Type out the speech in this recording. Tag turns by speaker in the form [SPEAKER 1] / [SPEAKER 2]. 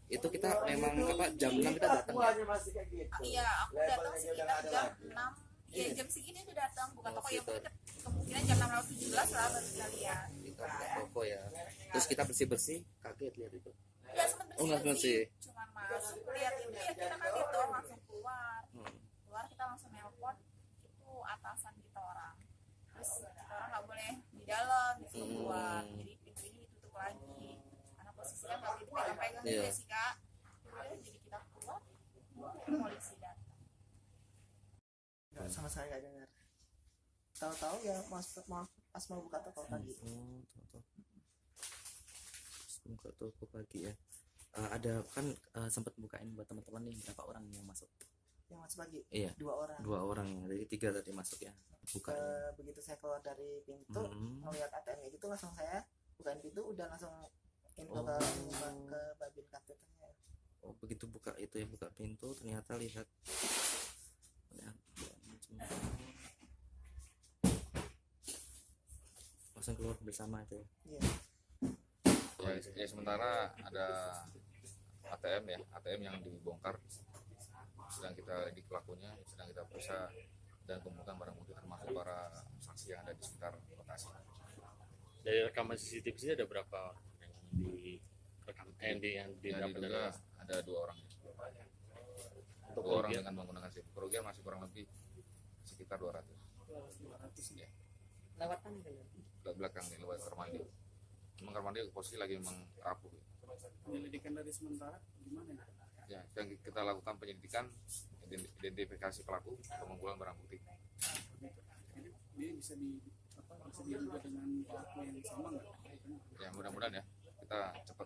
[SPEAKER 1] Itu kita memang apa jam 6 kita datang ya?
[SPEAKER 2] Iya, aku datang sekitar jam 6. Ya jam segini udah datang, bukan toko ya, mungkin kemungkinan jam 6:17 lah baru kita lihat.
[SPEAKER 1] Kita buka toko ya. Terus kita bersih-bersih, kaget lihat itu.
[SPEAKER 2] Ya sempat
[SPEAKER 1] nggak bersih.
[SPEAKER 2] cuman masuk lihat itu ya kita kaget dong, langsung keluar. Keluar kita langsung nelpon itu atasan kita orang. Terus kita orang nggak boleh di dalam, disuruh keluar. Jadi pintu ini ditutup lagi. Karena posisinya nggak boleh dipegang-pegang juga sih kak. Udah, jadi kita keluar, polisi datang.
[SPEAKER 3] Nggak, sama saya nggak dengar. Tahu-tahu ya pas mau buka toko pagi.
[SPEAKER 1] Tahu. Buka toko pagi ya. Ada kan sempat bukain buat teman-teman nih berapa orang yang masuk?
[SPEAKER 3] Yang masuk pagi?
[SPEAKER 1] Iya.
[SPEAKER 3] 2 orang.
[SPEAKER 1] 2 orang, jadi 3 tadi masuk ya. Buka.
[SPEAKER 3] Begitu saya keluar dari pintu, melihat ATM gitu langsung saya bukain pintu, udah langsung info ke Babin Kaptennya.
[SPEAKER 1] Oh begitu buka itu ya, buka pintu ternyata lihat langsung keluar bersama itu ya.
[SPEAKER 3] Iya.
[SPEAKER 4] Ya, sementara ada ATM yang dibongkar, sedang kita lidik pelakunya, sedang kita periksa dan kumpulkan barang bukti termasuk para saksi yang ada di sekitar lokasi.
[SPEAKER 5] Dari rekaman CCTV sini ada berapa yang direkam yang
[SPEAKER 4] diduga ada 2 orang.
[SPEAKER 5] Untuk
[SPEAKER 4] 2 orang dengan menggunakan SIM. Kerugian masih kurang lebih sekitar 200. Ya.
[SPEAKER 3] Lewat mana ya?
[SPEAKER 4] Belakang nih, lewat kamar mandi. Memang kamar mandi posisi lagi merapuh.
[SPEAKER 6] Penyelidikan dari sementara gimana
[SPEAKER 4] ya? Yang kita lakukan penyelidikan, identifikasi pelaku, pengumpulan barang bukti.
[SPEAKER 6] Dia bisa diduga dengan pelaku yang sama nggak?
[SPEAKER 4] Ya mudah-mudahan ya kita cepat